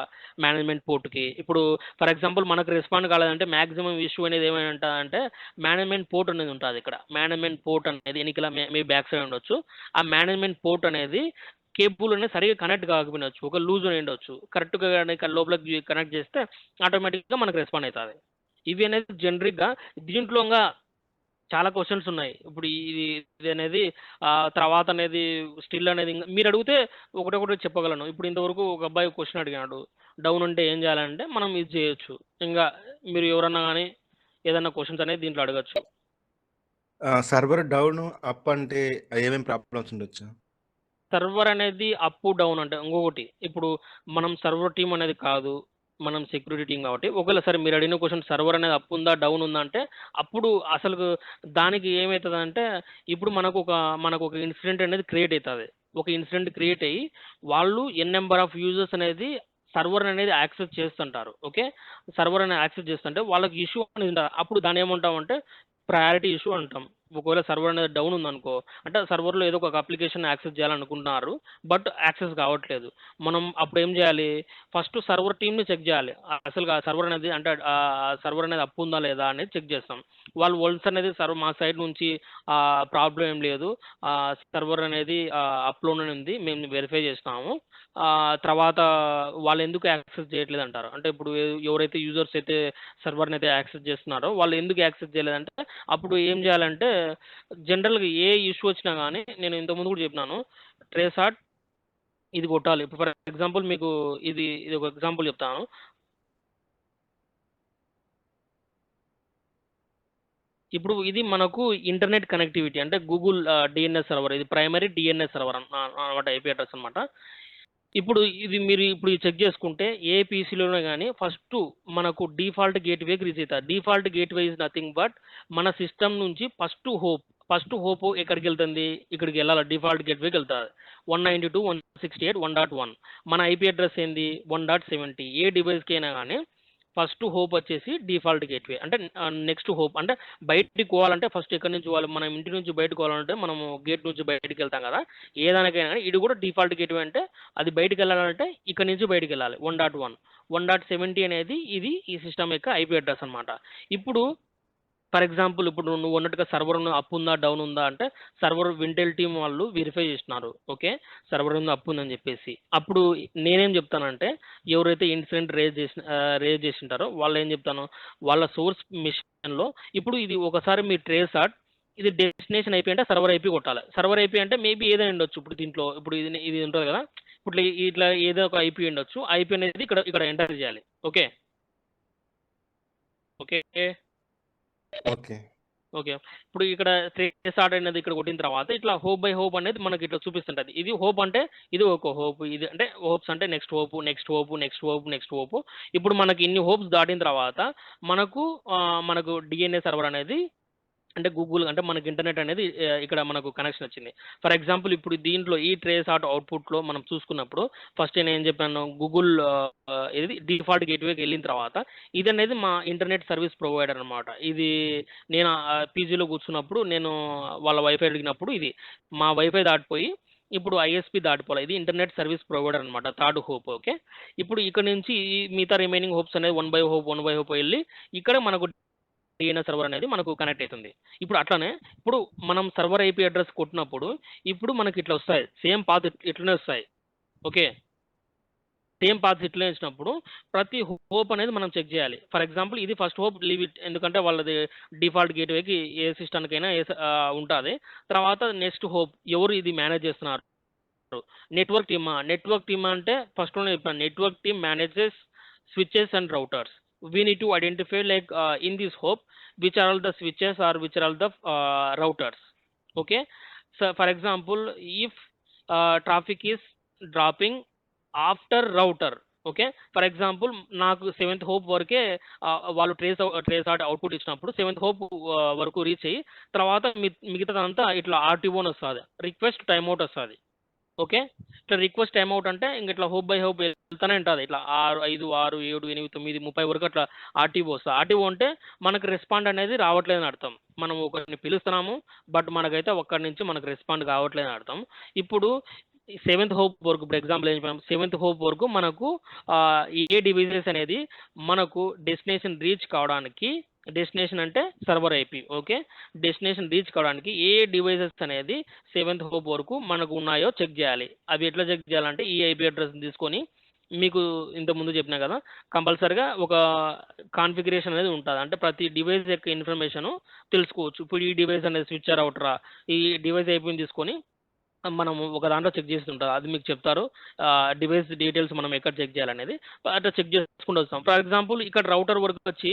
మేనేజ్మెంట్ పోర్ట్కి. ఇప్పుడు ఫర్ ఎగ్జాంపుల్ మనకు రెస్పాండ్ కాలేదంటే మ్యాక్సిమం ఇష్యూ అనేది ఏమైనా ఉంటుందంటే మేనేజ్మెంట్ పోర్ట్ అనేది ఉంటుంది. ఇక్కడ మేనేజ్మెంట్ పోర్ట్ అనేది ఎన్నికల మీ బ్యాక్ సైడ్ ఉండొచ్చు, ఆ మేనేజ్మెంట్ పోర్ట్ అనేది కేబుల్ అనేది సరిగా కనెక్ట్ కాకపోయినవచ్చు, ఒక లూజ్ అని ఉండొచ్చు, కరెక్ట్గా లోపలికి కనెక్ట్ చేస్తే ఆటోమేటిక్గా మనకు రెస్పాండ్ అవుతుంది. ఇవి అనేది జనరిక్గా దీంట్లో చాలా క్వశ్చన్స్ ఉన్నాయి. ఇప్పుడు ఇది అనేది తర్వాత అనేది స్టిల్ అనేది మీరు అడిగితే ఒకటి చెప్పగలను. ఇప్పుడు ఇంతవరకు ఒక అబ్బాయి క్వశ్చన్ అడిగాడు, డౌన్ అంటే ఏం చేయాలంటే మనం ఇది చేయొచ్చు. ఇంకా మీరు ఎవరన్నా కానీ ఏదన్నా క్వశ్చన్స్ అనేది దీంట్లో అడగచ్చు. సర్వర్ డౌన్ అప్ అంటే ఏమేమి ప్రాబ్లమ్స్ ఉండొచ్చు? సర్వర్ అనేది అప్ డౌన్ అంటే ఇంకొకటి, ఇప్పుడు మనం సర్వర్ టీం అనేది కాదు, మనం సెక్యూరిటీ టీం కాబట్టి ఒకవేళ సరే మీరు అడిగిన క్వశ్చన్ సర్వర్ అనేది అప్ ఉందా డౌన్ ఉందా అంటే అప్పుడు అసలు దానికి ఏమవుతుందంటే ఇప్పుడు మనకు ఒక ఇన్సిడెంట్ అనేది క్రియేట్ అవుతుంది. ఒక ఇన్సిడెంట్ క్రియేట్ అయ్యి వాళ్ళు నెంబర్ ఆఫ్ యూజర్స్ అనేది సర్వర్ అనేది యాక్సెస్ చేస్తుంటారు. ఓకే, సర్వర్ అనేది యాక్సెస్ చేస్తుంటే వాళ్ళకి ఇష్యూ అనేది ఉంటుంది. అప్పుడు దాన్ని ఏమంటామంటే ప్రయారిటీ ఇష్యూ అంటాం. ఒకవేళ సర్వర్ అనేది డౌన్ ఉందనుకో, అంటే సర్వర్లో ఏదో ఒక అప్లికేషన్ యాక్సెస్ చేయాలనుకుంటున్నారు, బట్ యాక్సెస్ కావట్లేదు. మనం అప్పుడు ఏం చేయాలి, ఫస్ట్ సర్వర్ టీమ్ని చెక్ చేయాలి. అసలు ఆ సర్వర్ అనేది అంటే సర్వర్ అనేది అప్పు ఉందా లేదా అనేది చెక్ చేస్తాం. వాళ్ళు వన్స్ అనేది సర్వర్ మా సైడ్ నుంచి ప్రాబ్లం ఏం లేదు, సర్వర్ అనేది అప్లోనే ఉంది, మేము వెరిఫై చేస్తాము. తర్వాత వాళ్ళు ఎందుకు యాక్సెస్ చేయట్లేదు అంటారు. అంటే ఇప్పుడు ఎవరైతే యూజర్స్ అయితే సర్వర్ని అయితే యాక్సెస్ చేస్తున్నారో వాళ్ళు ఎందుకు యాక్సెస్ చేయలేదంటే, అప్పుడు ఏం చేయాలంటే జనరల్గా ఏ ఇష్యూ వచ్చినా కానీ నేను ఇంతకుముందు కూడా చెప్పినాను, ట్రేసాట్ ఇది కొట్టాలి. ఇప్పుడు ఫర్ ఎగ్జాంపుల్ మీకు ఇది ఒక ఎగ్జాంపుల్ చెప్తాను. ఇప్పుడు ఇది మనకు ఇంటర్నెట్ కనెక్టివిటీ అంటే గూగుల్ డిఎన్ఎస్ సర్వర్, ఇది ప్రైమరీ డిఎన్ఎస్ సర్వర్ అనమాట, ఐపీ అడ్రస్ అనమాట. ఇప్పుడు ఇది మీరు ఇప్పుడు చెక్ చేసుకుంటే ఏ పీసీలోనే కానీ ఫస్ట్ మనకు డిఫాల్ట్ గేట్వేకి రీచ్ అవుతుంది. Default gateway is nothing but మన సిస్టమ్ నుంచి ఫస్ట్ హోప్ ఎక్కడికి వెళ్తుంది, ఇక్కడికి వెళ్ళాలి, డిఫాల్ట్ గేట్వేకి వెళ్తుంది. 192.168.1.1 మన ఐపీ అడ్రస్ ఏంది 1.70. ఏ డివైస్కి అయినా కానీ ఫస్ట్ హోప్ వచ్చేసి డిఫాల్ట్ గేట్వే. అంటే నెక్స్ట్ హోప్ అంటే బయటికి పోవాలంటే ఫస్ట్ ఎక్కడి నుంచి పోవాలి, మనం ఇంటి నుంచి బయటకు పోవాలంటే మనము గేట్ నుంచి బయటికి వెళ్తాం కదా, ఏదానికైనా కానీ ఇది కూడా డిఫాల్ట్ గేట్వే. అంటే అది బయటికి వెళ్ళాలంటే ఇక్కడ నుంచి బయటికి వెళ్ళాలి. 1.1 1.70 అనేది ఇది ఈ సిస్టమ్ యొక్క ఐపీ అడ్రస్ అనమాట. ఇప్పుడు ఫర్ ఎగ్జాంపుల్ ఇప్పుడు నువ్వు ఉన్నట్టుగా సర్వర్ అప్ ఉందా డౌన్ ఉందా అంటే సర్వర్ వింటెల్ టీమ్ వాళ్ళు వెరిఫై చేస్తున్నారు, ఓకే సర్వర్ ఉంది అప్ ఉందని చెప్పేసి. అప్పుడు నేనేం చెప్తానంటే ఎవరైతే ఇన్సిడెంట్ రేజ్ చేసింటారో వాళ్ళు ఏం చెప్తాను, వాళ్ళ సోర్స్ మిషన్లో ఇప్పుడు ఇది ఒకసారి మీ ట్రేసాట్ ఇది డెస్టినేషన్ ఐపీ అంటే సర్వర్ ఐపీ కొట్టాలి. సర్వర్ ఐపీ అంటే మేబీ ఏదైనా ఉండొచ్చు. ఇప్పుడు దీంట్లో ఇప్పుడు ఇది ఉంటుంది కదా, ఇప్పుడు ఇట్లా ఏదో ఒక ఐపీ ఉండొచ్చు. ఐపీ అనేది ఇక్కడ ఎంటర్ చేయాలి. Okay okay okay. ఓకే. ఇప్పుడు ఇక్కడ ట్రేసాట్ అనేది ఇక్కడ కొట్టిన తర్వాత ఇట్లా హోప్ బై హోప్ అనేది మనకి ఇట్లా చూపిస్తుంటది. ఇది హోప్ అంటే ఇది ఒక హోప్, ఇది అంటే హోప్స్ అంటే next hope next hope next hope next hope. ఇప్పుడు మనకి ఇన్ని హోప్స్ దాటిన తర్వాత మనకు డిఎన్ఏ సర్వర్ అనేది అంటే గూగుల్ అంటే మనకి ఇంటర్నెట్ అనేది ఇక్కడ మనకు కనెక్షన్ వచ్చింది. ఫర్ ఎగ్జాంపుల్ ఇప్పుడు దీంట్లో ఈ ట్రేసాట్ అవుట్పుట్లో మనం చూసుకున్నప్పుడు ఫస్ట్ నేను ఏం చెప్పాను, గూగుల్ ఇది డిఫాల్ట్ గేట్వేకి వెళ్ళిన తర్వాత ఇది అనేది మా ఇంటర్నెట్ సర్వీస్ ప్రొవైడర్ అనమాట. ఇది నేను పీజీలో కూర్చున్నప్పుడు నేను వాళ్ళ వైఫై అడిగినప్పుడు ఇది మా వైఫై దాటిపోయి ఇప్పుడు ఐఎస్పి దాటిపోవాలి. ఇది ఇంటర్నెట్ సర్వీస్ ప్రొవైడర్ అనమాట, థర్డ్ హోప్. ఓకే ఇప్పుడు ఇక్కడ నుంచి మిగతా రిమైనింగ్ హోప్స్ అనేది 1 by hope వెళ్ళి ఇక్కడ మనకు డిఎన్ఎస్ సర్వర్ అనేది మనకు కనెక్ట్ అవుతుంది. ఇప్పుడు అట్లానే ఇప్పుడు మనం సర్వర్ ఐపీ అడ్రస్ కొట్టినప్పుడు ఇప్పుడు మనకి ఇట్లా వస్తాయి, సేమ్ పాత్ ఇట్లనే వస్తాయి. ఓకే సేమ్ పాత్స్ ఇట్లా ఇచ్చినప్పుడు ప్రతి హోప్ అనేది మనం చెక్ చేయాలి. ఫర్ ఎగ్జాంపుల్ ఇది ఫస్ట్ హోప్ లీవ్ ఇట్, ఎందుకంటే వాళ్ళది డిఫాల్ట్ గేట్వేకి ఏ సిస్టమ్కైనా ఉంటుంది. తర్వాత నెక్స్ట్ హోప్ ఎవరు ఇది మేనేజ్ చేస్తున్నారు, నెట్వర్క్ టీమ్ అంటే ఫస్ట్ చెప్పాను, network team manages switches and routers. We need to identify like in this hope which are all the switches or which are all the routers. Okay, so for example if traffic is dropping after router, okay for example నాకు 7th hope వరకే వాళ్ళు ట్రేసాట్ output ఇచ్చినప్పుడు 7th hope వరకు reach అయ్యి తర్వాత మిగతాదంతా ఇట్లా ఆర్టీఓని వస్తుంది, రిక్వెస్ట్ టైమ్అవుట్ వస్తుంది. ఓకే ఇట్లా రిక్వెస్ట్ టైమ్అవుట్ అంటే ఇంక ఇట్లా హోప్ బై హోప్ వెళ్తూనే ఉంటుంది. ఇట్లా 6, 5, 6, 7, 8, 9, 30 వరకు అట్లా ఆర్టీఓ వస్తుంది. ఆర్టీఓ అంటే మనకు రెస్పాండ్ అనేది రావట్లేదని అర్థం. మనం ఒకరిని పిలుస్తున్నాము బట్ మనకైతే ఒక్కడి నుంచి మనకు రెస్పాండ్ కావట్లేదని అర్థం. ఇప్పుడు 7th హోప్ వరకు ఇప్పుడు ఎగ్జాంపుల్ ఏం చెప్పాము, 7th హోప్ వరకు మనకు ఏ డివైజెస్ అనేది మనకు డెస్టినేషన్ రీచ్ కావడానికి, డెస్టినేషన్ అంటే server IP, okay destination reach కావడానికి ఏ డివైజెస్ అనేది 7th హోప్ వరకు మనకు ఉన్నాయో చెక్ చేయాలి. అవి ఎట్లా చెక్ చేయాలంటే ఈ ఐపీ అడ్రస్ తీసుకొని మీకు ఇంతకుముందు చెప్పినా కదా కంపల్సరిగా ఒక కాన్ఫిగరేషన్ అనేది ఉంటుంది. అంటే ప్రతి డివైస్ యొక్క ఇన్ఫర్మేషన్ తెలుసుకోవచ్చు. ఇప్పుడు ఈ డివైస్ అనేది స్విచ్ అవుటరా, ఈ డివైస్ ఐపీని తీసుకొని మనం ఒక దాంట్లో చెక్ చేస్తుంటారు, అది మీకు చెప్తారు డివైస్ డీటెయిల్స్ మనం ఎక్కడ చెక్ చేయాలనేది. అట్లా చెక్ చేసుకుంటూ వస్తాం. ఫర్ ఎగ్జాంపుల్ ఇక్కడ రౌటర్ వరకు వచ్చి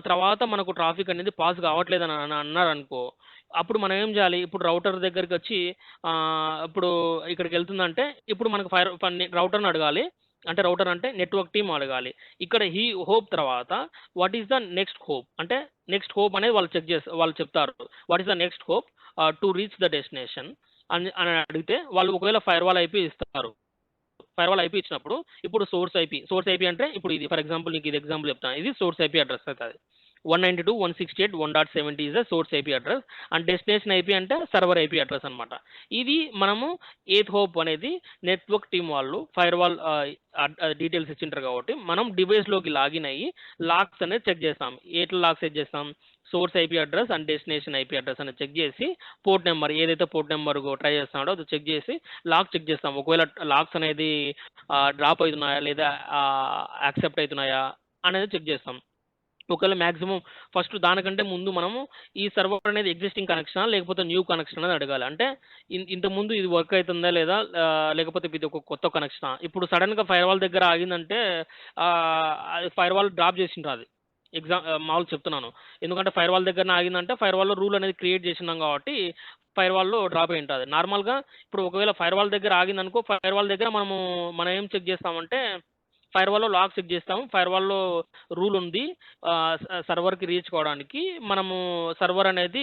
తర్వాత మనకు ట్రాఫిక్ అనేది పాస్ కావట్లేదు అని అన్నారు అనుకో, అప్పుడు మనం ఏం చేయాలి, ఇప్పుడు రౌటర్ దగ్గరికి వచ్చి ఇప్పుడు ఇక్కడికి వెళ్తుందంటే ఇప్పుడు మనకు రౌటర్ని అడగాలి. అంటే రౌటర్ అంటే నెట్వర్క్ టీమ్ అడగాలి. ఇక్కడ ఈ హోప్ తర్వాత what is the next hope, అంటే నెక్స్ట్ హోప్ అనేది వాళ్ళు చెప్తారు what is the next hope to reach the destination అని అడిగితే వాళ్ళు ఒకవేళ ఫైర్వాల్ ఐపీ ఇస్తారు. ఫైర్వాల్ ఐపీ ఇచ్చినప్పుడు ఇప్పుడు సోర్స్ ఐపీ అంటే ఇప్పుడు ఇది ఫర్ ఎగ్జాంపుల్ నీకు ఇది ఎగ్జాంపుల్ చెప్తాను, ఇది సోర్స్ ఐపీ అడ్రస్ అవుతుంది. 192.168.1.70 is the source IP address and destination IP అంటే సర్వర్ ఐపీ అడ్రస్ అనమాట. ఇది మనము ఎయిత్ హోప్ అనేది నెట్వర్క్ టీం వాళ్ళు ఫైర్ వాల్ డీటెయిల్స్ ఇచ్చింటారు కాబట్టి మనం డివైస్లోకి లాగిన్ అయ్యి లాక్స్ అనేది చెక్ చేస్తాం. ఎట్లా లాక్స్ చెక్ చేస్తాం? Source IP address and destination IP address అనేది చెక్ చేసి పోర్ట్ నెంబర్ ఏదైతే పోర్ట్ నెంబర్ ట్రై చేస్తున్నాడో అది చెక్ చేసి లాక్ చెక్ చేస్తాం. ఒకవేళ లాక్స్ అనేది డ్రాప్ అవుతున్నాయా లేదా యాక్సెప్ట్ అవుతున్నాయా అనేది చెక్ చేస్తాం. ఒకవేళ మ్యాక్సిమం ఫస్ట్ దానికంటే ముందు మనము ఈ సర్వర్ అనేది ఎగ్జిస్టింగ్ కనెక్షనా లేకపోతే న్యూ కనెక్షన్ అనేది అడగాలి. అంటే ఇంతకుముందు ఇది వర్క్ అవుతుందా లేదా లేకపోతే ఇది ఒక కొత్త కనెక్షనా. ఇప్పుడు సడన్గా ఫైర్ వాల్ దగ్గర ఆగిందంటే అది ఫైర్ వాల్ డ్రాప్ చేసింటుంది. మామూలు చెప్తున్నాను, ఎందుకంటే ఫైర్ వాల్ దగ్గర ఆగిందంటే ఫైర్ వాల్లో రూల్ అనేది క్రియేట్ చేసినాం కాబట్టి ఫైర్ వాల్లో డ్రాప్ అయి ఉంటుంది. నార్మల్గా ఇప్పుడు ఒకవేళ ఫైర్ వాల్ దగ్గర ఆగిందనుకో ఫైర్ వాల్ దగ్గర మనం ఏం చెక్ చేస్తామంటే ఫైర్ వాల్లో లాక్ చెక్ చేస్తాము. ఫైర్ వాల్లో రూల్ ఉంది సర్వర్కి రీచ్ కావడానికి. మనము సర్వర్ అనేది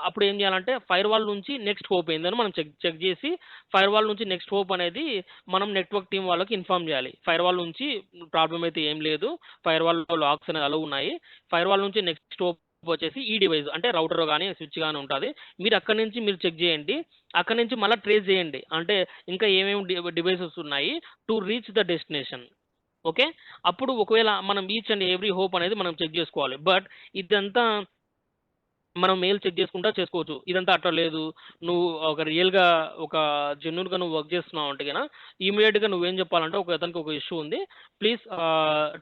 అప్పుడు ఏం చేయాలంటే ఫైర్ వాల్ నుంచి నెక్స్ట్ హోప్ ఏందని మనం చెక్ చేసి ఫైర్ వాల్ నుంచి నెక్స్ట్ హోప్ అనేది మనం నెట్వర్క్ టీం వాళ్ళకి ఇన్ఫార్మ్ చేయాలి. ఫైర్ వాల్ నుంచి ప్రాబ్లం అయితే ఏం లేదు, ఫైర్ వాల్లో లాక్స్ అనేది అలవ్ ఉన్నాయి. ఫైర్ వాల్ నుంచి నెక్స్ట్ హోప్ వచ్చేసి ఈ డివైస్ అంటే రౌటర్ కానీ స్విచ్ కానీ ఉంటుంది. మీరు అక్కడి నుంచి మీరు చెక్ చేయండి, అక్కడి నుంచి మళ్ళీ ట్రేస్ చేయండి అంటే ఇంకా ఏమేమి డివైసెస్ ఉన్నాయి to reach the destination. Okay, అప్పుడు ఒకవేళ మనం ఈచ్ అండ్ ఎవ్రీ హోప్ అనేది మనం చెక్ చేసుకోవాలి. బట్ ఇదంతా మనం మెయిల్ చెక్ చేసుకుంటా చేసుకోవచ్చు. ఇదంతా అట్లా లేదు, నువ్వు ఒక రియల్గా ఒక జెన్యున్గా నువ్వు వర్క్ చేస్తున్నావు అంటే కన్నా ఇమీడియట్గా నువ్వేం చెప్పాలంటే అతనికి ఒక ఇష్యూ ఉంది, please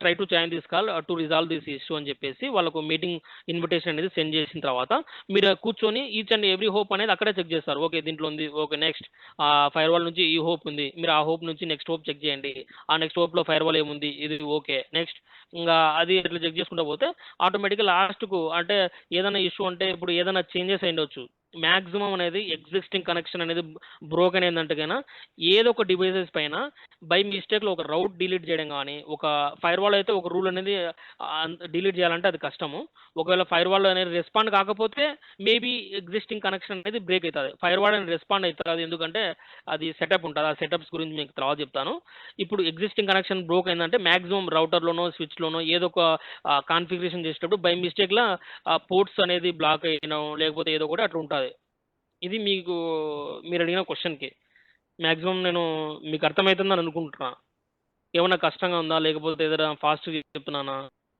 try to join this call to resolve this issue అని చెప్పేసి వాళ్ళకు మీటింగ్ ఇన్విటేషన్ అనేది సెండ్ చేసిన తర్వాత మీరు కూర్చొని ఈచ్ అండ్ ఎవ్రీ హోప్ అనేది అక్కడే చెక్ చేస్తారు. ఓకే దీంట్లో ఉంది, ఓకే నెక్స్ట్ ఫైర్ వాల్ నుంచి ఈ హోప్ ఉంది, మీరు ఆ హోప్ నుంచి నెక్స్ట్ హోప్ చెక్ చేయండి, ఆ నెక్స్ట్ హోప్లో ఫైర్ వాల్ ఏముంది ఇది ఓకే నెక్స్ట్, ఇంకా అది ఇట్లా చెక్ చేసుకుంటూ పోతే ఆటోమేటిక్గా లాస్ట్కు అంటే ఏదైనా ఇష్యూ అంటే ఇప్పుడు ఏదైనా చేంజెస్ అయ్యుండొచ్చు. మ్యాక్సిమం అనేది ఎగ్జిస్టింగ్ కనెక్షన్ అనేది బ్రోకెన్ అయిందంటే కన్నా ఏదో ఒక డివైసెస్ పైన బై మిస్టేక్లో ఒక రౌట్ డిలీట్ చేయడం కానీ ఒక ఫైర్ వాల్ అయితే ఒక రూల్ అనేది డిలీట్ చేయాలంటే అది కష్టము. ఒకవేళ ఫైర్ వాల్ అనేది రెస్పాండ్ కాకపోతే మేబీ ఎగ్జిస్టింగ్ కనెక్షన్ అనేది బ్రేక్ అవుతుంది. ఫైర్ వాల్ అనేది రెస్పాండ్ అవుతుంది ఎందుకంటే అది సెటప్ ఉంటుంది. ఆ సెటప్స్ గురించి మీకు తర్వాత చెప్తాను. ఇప్పుడు ఎగ్జిస్టింగ్ కనెక్షన్ బ్రోక్ అయిందంటే మ్యాక్సిమం రౌటర్లోనో స్విచ్లోనో ఏదో ఒక కాన్ఫిగరేషన్ చేసేటప్పుడు బై మిస్టేక్లో పోర్ట్స్ అనేది బ్లాక్ అయ్యడం లేకపోతే ఏదో కూడా అట్లా ఉంటుంది. ఇది మీరు అడిగిన క్వశ్చన్కి మ్యాక్సిమం నేను మీకు అర్థమవుతుందని అనుకుంటున్నా. ఏమన్నా కష్టంగా ఉందా లేకపోతే ఏదైనా ఫాస్ట్గా చెప్తున్నానా?